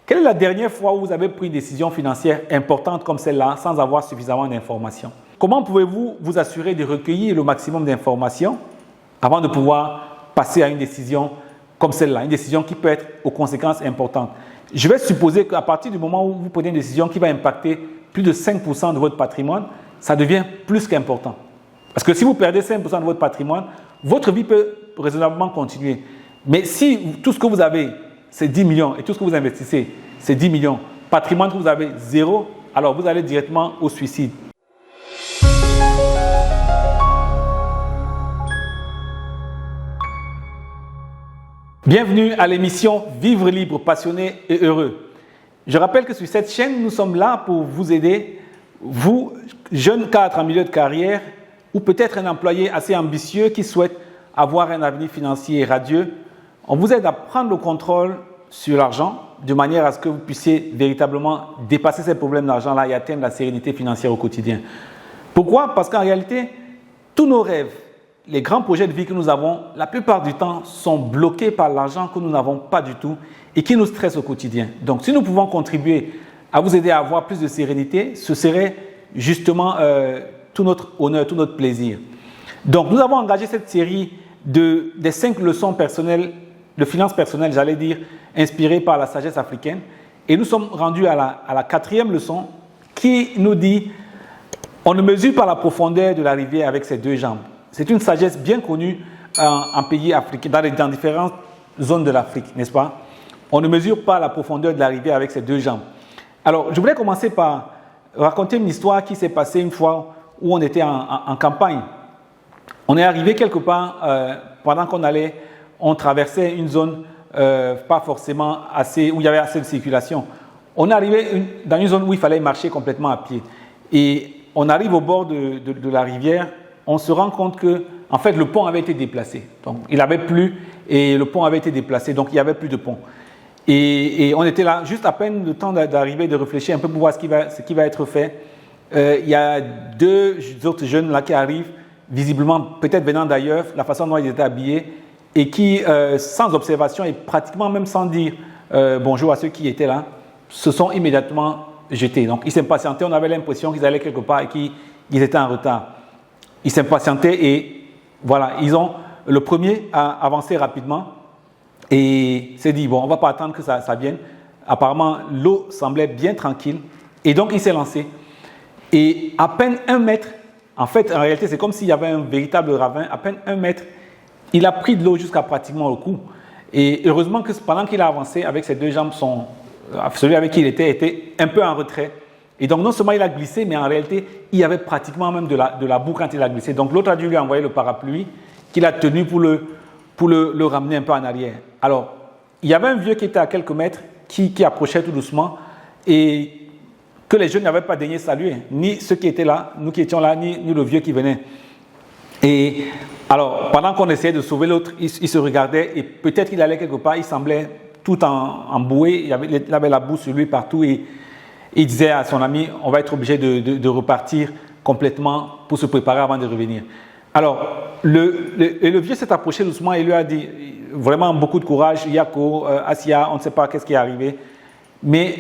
Quelle est la dernière fois où vous avez pris une décision financière importante comme celle-là sans avoir suffisamment d'informations? Comment pouvez-vous vous assurer de recueillir le maximum d'informations avant de pouvoir passer à une décision comme celle-là, une décision qui peut être aux conséquences importantes? Je vais supposer qu'à partir du moment où vous prenez une décision qui va impacter plus de 5% de votre patrimoine, ça devient plus qu'important. Parce que si vous perdez 5% de votre patrimoine, votre vie peut raisonnablement continuer. Mais si tout ce que vous avez, c'est 10 millions et tout ce que vous investissez, c'est 10 millions, patrimoine que vous avez 0, alors vous allez directement au suicide. Bienvenue à l'émission Vivre libre, passionné et heureux. Je rappelle que sur cette chaîne, nous sommes là pour vous aider, vous, jeunes cadres en milieu de carrière, ou peut-être un employé assez ambitieux qui souhaite avoir un avenir financier radieux. On vous aide à prendre le contrôle sur l'argent de manière à ce que vous puissiez véritablement dépasser ces problèmes d'argent-là et atteindre la sérénité financière au quotidien. Pourquoi? Parce qu'en réalité, tous nos rêves, les grands projets de vie que nous avons, la plupart du temps, sont bloqués par l'argent que nous n'avons pas du tout et qui nous stresse au quotidien. Donc, si nous pouvons contribuer à vous aider à avoir plus de sérénité, ce serait justement tout notre honneur, tout notre plaisir. Donc, nous avons engagé cette série des 5 leçons personnelles, de finances personnelles, j'allais dire, inspirées par la sagesse africaine. Et nous sommes rendus à la 4e leçon qui nous dit « On ne mesure pas la profondeur de la rivière avec ses 2 jambes ». C'est une sagesse bien connue en pays africains, dans différentes zones de l'Afrique, n'est-ce pas? On ne mesure pas la profondeur de la rivière avec ses 2 jambes. Alors, je voulais commencer par raconter une histoire qui s'est passée une fois où on était en campagne. On est arrivé quelque part pendant on traversait une zone pas forcément assez, où il y avait assez de circulation. On est arrivé dans une zone où il fallait marcher complètement à pied. Et on arrive au bord de la rivière, on se rend compte que, en fait, le pont avait été déplacé. Donc, il avait plu et le pont avait été déplacé, donc il n'y avait plus de pont. Et on était là juste à peine le temps d'arriver, de réfléchir un peu pour voir ce qui va être fait. Il y a 2 autres jeunes là qui arrivent, visiblement peut-être venant d'ailleurs, la façon dont ils étaient habillés, et qui, sans observation et pratiquement même sans dire bonjour à ceux qui étaient là, se sont immédiatement jetés. Donc ils s'impatientaient, on avait l'impression qu'ils allaient quelque part et qu'ils étaient en retard. Ils s'impatientaient et voilà, le premier a avancé rapidement et s'est dit, bon, on ne va pas attendre que ça vienne. Apparemment, l'eau semblait bien tranquille et donc il s'est lancé. Et à peine 1 mètre, en fait, en réalité, c'est comme s'il y avait un véritable ravin, à peine 1 mètre, il a pris de l'eau jusqu'à pratiquement au cou. Et heureusement que pendant qu'il a avancé avec ses 2 jambes, celui avec qui il était un peu en retrait. Et donc, non seulement il a glissé, mais en réalité, il y avait pratiquement même de la boue quand il a glissé. Donc, l'autre a dû lui envoyer le parapluie qu'il a tenu pour le ramener un peu en arrière. Alors, il y avait un vieux qui était à quelques mètres, qui approchait tout doucement et que les jeunes n'avaient pas daigné saluer, ni ceux qui étaient là, nous qui étions là, ni le vieux qui venait. Et alors, pendant qu'on essayait de sauver l'autre, il se regardait et peut-être qu'il allait quelque part, il semblait tout emboué, il avait la boue sur lui partout et il disait à son ami, on va être obligé de repartir complètement pour se préparer avant de revenir. Alors, le vieux s'est approché doucement et lui a dit, vraiment beaucoup de courage, Yako, Asia, on ne sait pas qu'est-ce qui est arrivé, mais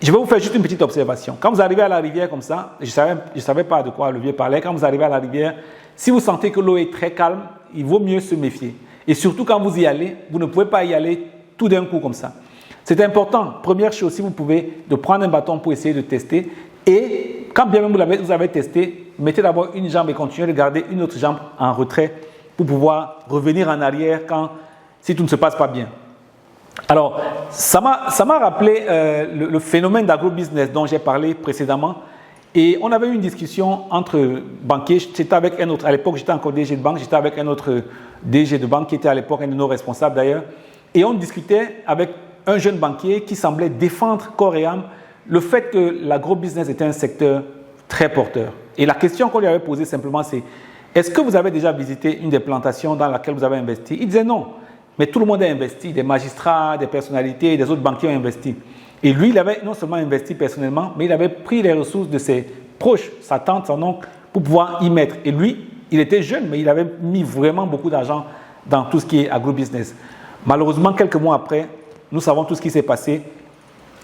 je vais vous faire juste une petite observation. Quand vous arrivez à la rivière comme ça, je ne savais pas de quoi le vieux parlait, quand vous arrivez à la rivière, si vous sentez que l'eau est très calme, il vaut mieux se méfier. Et surtout quand vous y allez, vous ne pouvez pas y aller tout d'un coup comme ça. C'est important, première chose, si vous pouvez, de prendre un bâton pour essayer de tester. Et quand bien même vous avez testé, mettez d'abord une jambe et continuez de garder une autre jambe en retrait pour pouvoir revenir en arrière si tout ne se passe pas bien. Alors, ça m'a rappelé le phénomène d'agrobusiness dont j'ai parlé précédemment. Et on avait eu une discussion entre banquiers. J'étais avec un autre, à l'époque j'étais encore DG de banque, j'étais avec un autre DG de banque qui était à l'époque un de nos responsables d'ailleurs. Et on discutait avec un jeune banquier qui semblait défendre corps et âme le fait que l'agrobusiness était un secteur très porteur. Et la question qu'on lui avait posée simplement c'est, est-ce que vous avez déjà visité une des plantations dans laquelle vous avez investi? Il disait non, mais tout le monde a investi, des magistrats, des personnalités, des autres banquiers ont investi. Et lui, il avait non seulement investi personnellement, mais il avait pris les ressources de ses proches, sa tante, son oncle, pour pouvoir y mettre. Et lui, il était jeune, mais il avait mis vraiment beaucoup d'argent dans tout ce qui est agrobusiness. Malheureusement, quelques mois après, nous savons tout ce qui s'est passé.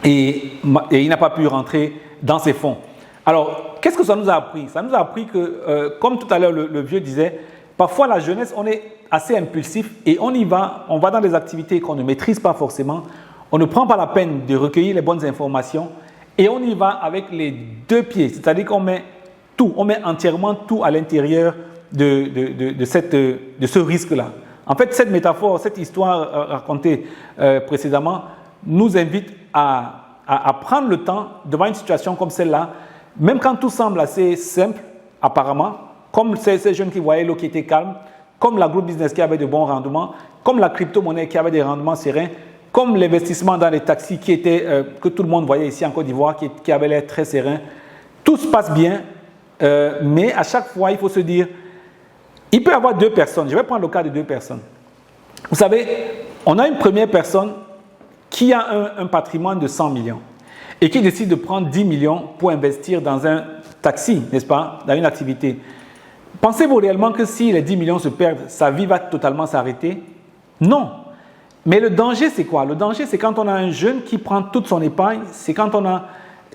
et il n'a pas pu rentrer dans ses fonds. Alors, qu'est-ce que ça nous a appris? Ça nous a appris que, comme tout à l'heure le vieux disait, parfois la jeunesse, on est assez impulsif et on va dans des activités qu'on ne maîtrise pas forcément, on ne prend pas la peine de recueillir les bonnes informations et on y va avec les deux pieds, c'est-à-dire qu'on met tout, on met entièrement tout à l'intérieur de ce risque-là. En fait, cette métaphore, cette histoire racontée précédemment nous invite à prendre le temps devant une situation comme celle-là, même quand tout semble assez simple, apparemment, comme ces jeunes qui voyaient l'eau qui était calme, comme l'agro-business qui avait de bons rendements, comme la crypto-monnaie qui avait des rendements sereins, comme l'investissement dans les taxis que tout le monde voyait ici en Côte d'Ivoire, qui avait l'air très serein. Tout se passe bien, mais à chaque fois, il faut se dire, il peut y avoir deux personnes. Je vais prendre le cas de deux personnes. Vous savez, on a une première personne qui a un patrimoine de 100 millions et qui décide de prendre 10 millions pour investir dans un taxi, n'est-ce pas, dans une activité. Pensez-vous réellement que si les 10 millions se perdent, sa vie va totalement s'arrêter? Non. Mais le danger, c'est quoi? Le danger, c'est quand on a un jeune qui prend toute son épargne, c'est quand on a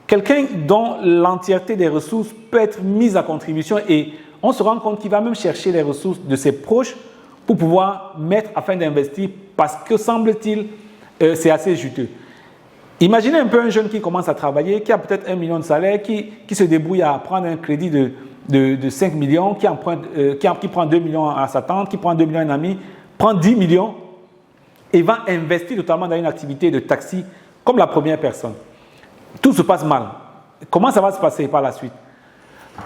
quelqu'un dont l'entièreté des ressources peut être mise à contribution et on se rend compte qu'il va même chercher les ressources de ses proches pour pouvoir mettre afin d'investir parce que, semble-t-il, c'est assez juteux. Imaginez un peu un jeune qui commence à travailler, qui a peut-être 1 million de salaire, qui se débrouille à prendre un crédit de 5 millions, qui prend 2 millions à sa tante, qui prend 2 millions à un ami, prend 10 millions et va investir totalement dans une activité de taxi comme la première personne. Tout se passe mal. Comment ça va se passer par la suite?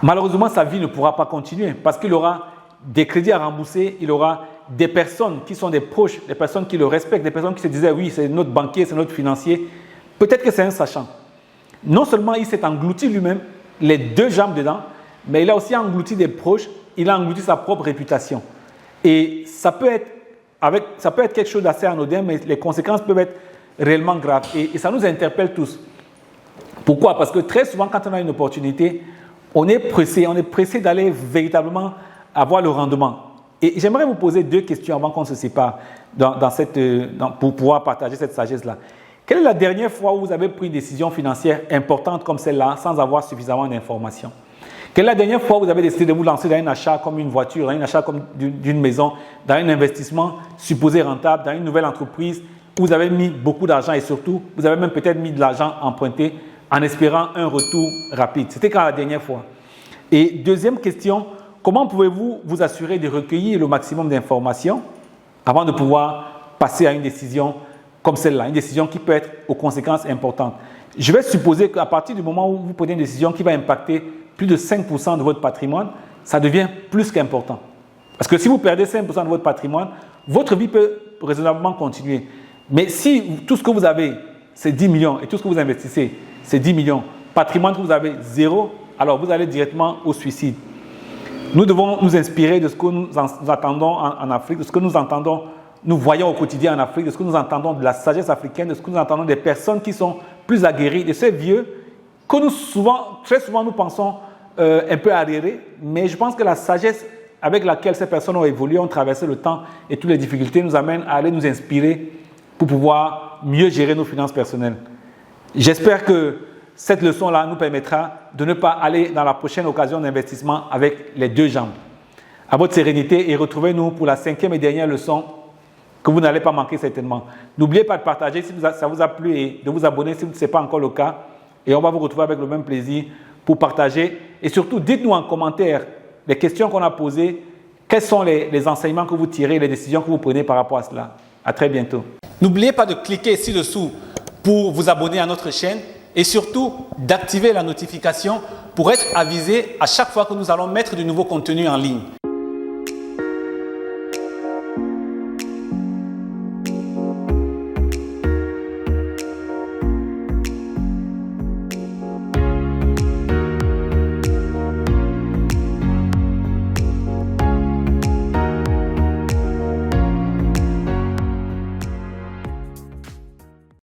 Malheureusement, sa vie ne pourra pas continuer parce qu'il aura des crédits à rembourser, il aura des personnes qui sont des proches, des personnes qui le respectent, des personnes qui se disaient oui, c'est notre banquier, c'est notre financier. Peut-être que c'est un sachant. Non seulement il s'est englouti lui-même, les deux jambes dedans, mais il a aussi englouti des proches, il a englouti sa propre réputation. Et ça peut être quelque chose d'assez anodin, mais les conséquences peuvent être réellement graves. Et ça nous interpelle tous. Pourquoi? Parce que très souvent, quand on a une opportunité, on est pressé d'aller véritablement avoir le rendement. Et j'aimerais vous poser deux questions avant qu'on se sépare pour pouvoir partager cette sagesse-là. Quelle est la dernière fois où vous avez pris une décision financière importante comme celle-là sans avoir suffisamment d'informations? Quelle est la dernière fois où vous avez décidé de vous lancer dans un achat comme une voiture, dans un achat comme d'une maison, dans un investissement supposé rentable, dans une nouvelle entreprise où vous avez mis beaucoup d'argent et surtout, vous avez même peut-être mis de l'argent emprunté en espérant un retour rapide? C'était quand la dernière fois? Et deuxième question, comment pouvez-vous vous assurer de recueillir le maximum d'informations avant de pouvoir passer à une décision comme celle-là, une décision qui peut être aux conséquences importantes? Je vais supposer qu'à partir du moment où vous prenez une décision qui va impacter plus de 5% de votre patrimoine, ça devient plus qu'important. Parce que si vous perdez 5% de votre patrimoine, votre vie peut raisonnablement continuer. Mais si tout ce que vous avez, c'est 10 millions et tout ce que vous investissez, c'est 10 millions, patrimoine que vous avez, zéro, alors vous allez directement au suicide. Nous devons nous inspirer de ce que nous attendons en Afrique, de ce que nous entendons, nous voyons au quotidien en Afrique, de ce que nous entendons de la sagesse africaine, de ce que nous entendons des personnes qui sont plus aguerries, de ces vieux que très souvent nous pensons un peu arriérés, mais je pense que la sagesse avec laquelle ces personnes ont évolué, ont traversé le temps et toutes les difficultés nous amène à aller nous inspirer pour pouvoir mieux gérer nos finances personnelles. J'espère que cette leçon-là nous permettra de ne pas aller dans la prochaine occasion d'investissement avec les deux jambes. À votre sérénité et retrouvez-nous pour la 5e et dernière leçon que vous n'allez pas manquer certainement. N'oubliez pas de partager si ça vous a plu et de vous abonner si ce n'est pas encore le cas. Et on va vous retrouver avec le même plaisir pour partager. Et surtout, dites-nous en commentaire les questions qu'on a posées, quels sont les enseignements que vous tirez, les décisions que vous prenez par rapport à cela. À très bientôt. N'oubliez pas de cliquer ci-dessous pour vous abonner à notre chaîne et surtout d'activer la notification pour être avisé à chaque fois que nous allons mettre de nouveaux contenus en ligne.